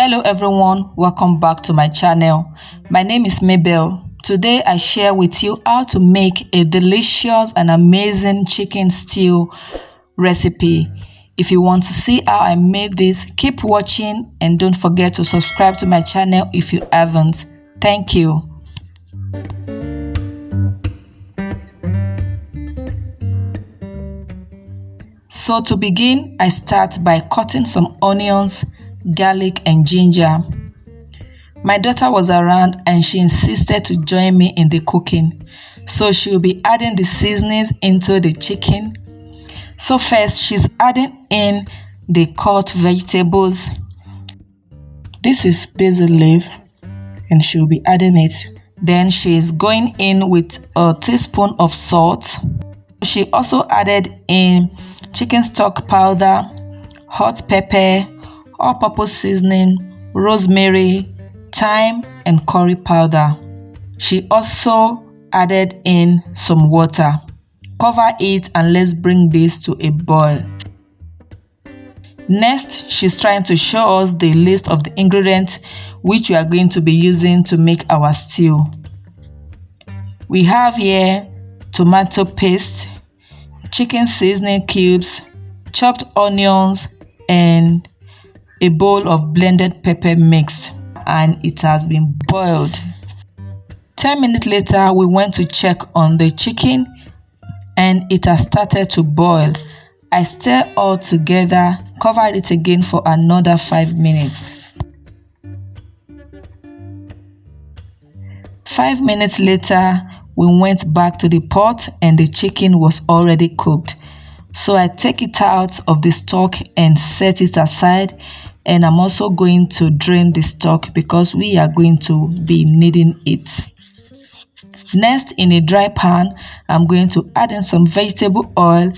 Hello everyone, welcome back to my channel. My name is Mabel. Today I share with you how to make a delicious and amazing chicken stew recipe. If you want to see how I made this, keep watching and don't forget to subscribe to my channel if you haven't. Thank you. So to begin, I start by cutting some onions, garlic and ginger. My daughter was around and she insisted to join me in the cooking. So she'll be adding the seasonings into the chicken. So first she's adding in the cut vegetables. This is basil leaf and she'll be adding it. Then she's going in with a teaspoon of salt. She also added in chicken stock powder, hot pepper, all-purpose seasoning, rosemary, thyme and curry powder. She also added in some water. Cover it and let's bring this to a boil. Next, she's trying to show us the list of the ingredients which we are going to be using to make our stew. We have here tomato paste, chicken seasoning cubes, chopped onions, and a bowl of blended pepper mix, and it has been boiled. 10 minutes later, we went to check on the chicken and it has started to boil. I stir all together, covered it again for another 5 minutes. 5 minutes later, we went back to the pot and the chicken was already cooked. So I take it out of the stock and set it aside, and I'm also going to drain the stock because we are going to be needing it. Next, in a dry pan, I'm going to add in some vegetable oil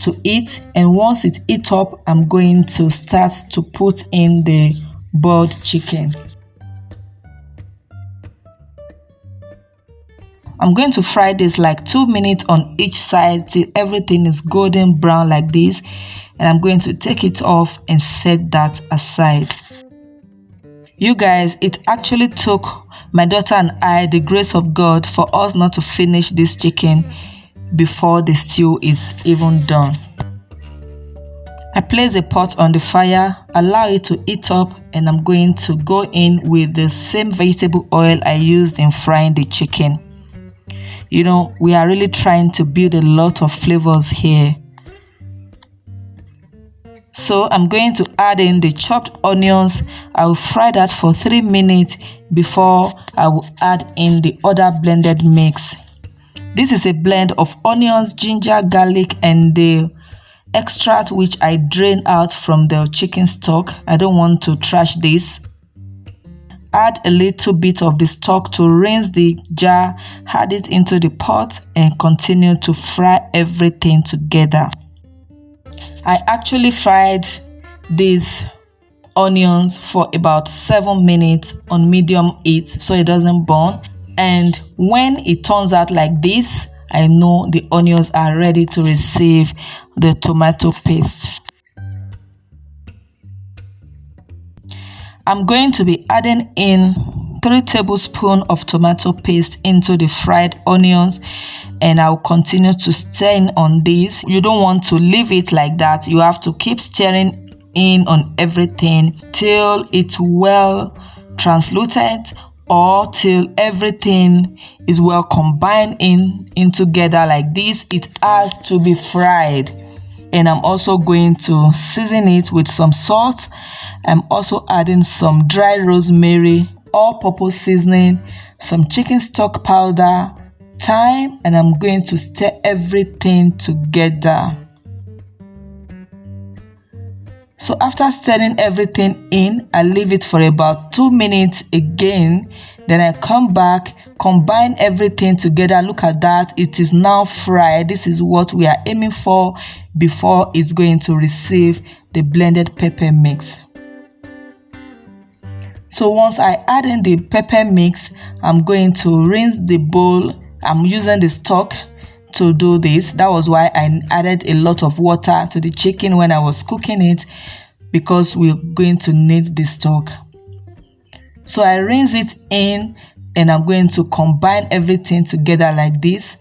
to it, and once it heats up, I'm going to start to put in the boiled chicken. I'm going to fry this like 2 minutes on each side till everything is golden brown like this, and I'm going to take it off and set that aside. You guys, it actually took my daughter and I the grace of God for us not to finish this chicken before the stew is even done. I place a pot on the fire, allow it to heat up, and I'm going to go in with the same vegetable oil I used in frying the chicken. You know, we are really trying to build a lot of flavors here. So I'm going to add in the chopped onions. I will fry that for 3 minutes before I will add in the other blended mix. This is a blend of onions, ginger, garlic and the extract which I drain out from the chicken stock. I don't want to trash this. Add a little bit of the stock to rinse the jar, add it into the pot and continue to fry everything together. I actually fried these onions for about 7 minutes on medium heat so it doesn't burn, and when it turns out like this, I know the onions are ready to receive the tomato paste. I'm going to be adding in 3 tablespoons of tomato paste into the fried onions, and I'll continue to stir on this. You don't want to leave it like that. You have to keep stirring in on everything till it's well translucent or till everything is well combined in together like this. It has to be fried. And I'm also going to season it with some salt. I'm also adding some dry rosemary, all-purpose seasoning, some chicken stock powder, thyme, and I'm going to stir everything together. So after stirring everything in, I leave it for about 2 minutes again. Then I come back, combine everything together. Look at that, it is now fried. This is what we are aiming for before it's going to receive the blended pepper mix. So once I add in the pepper mix, I'm going to rinse the bowl. I'm using the stock to do this. That was why I added a lot of water to the chicken when I was cooking it, because we're going to need the stock. So I rinse it in and I'm going to combine everything together like this.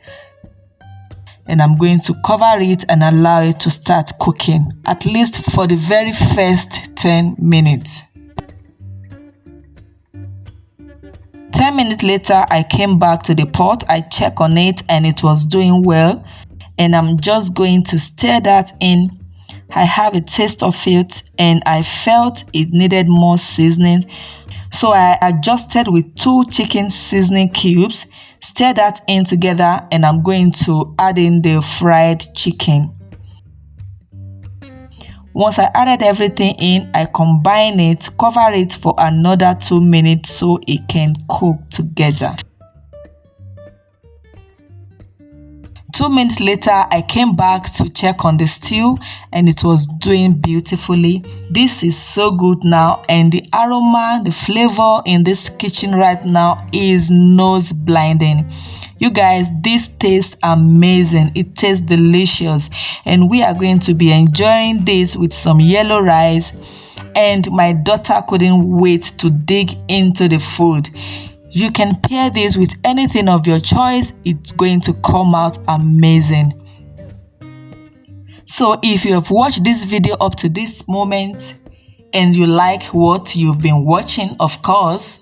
And I'm going to cover it and allow it to start cooking, at least for the very first 10 minutes. 10 minutes later, I came back to the pot. I checked on it and it was doing well. And I'm just going to stir that in. I have a taste of it and I felt it needed more seasoning. So I adjusted with 2 chicken seasoning cubes, stir that in together, and I'm going to add in the fried chicken. Once I added everything in, I combine it, cover it for another 2 minutes so it can cook together. 2 minutes later, I came back to check on the stew and it was doing beautifully. This is so good now, and the aroma, the flavor in this kitchen right now is nose blinding. You guys, this tastes amazing. It tastes delicious, and we are going to be enjoying this with some yellow rice, and my daughter couldn't wait to dig into the food. You can pair this with anything of your choice. It's going to come out amazing. So if you have watched this video up to this moment and you like what you've been watching, of course,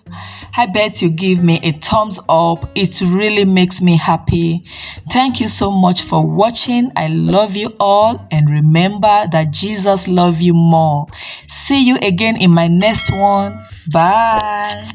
I bet you give me a thumbs up. It really makes me happy. Thank you so much for watching. I love you all, and remember that Jesus loves you more. See you again in my next one. Bye.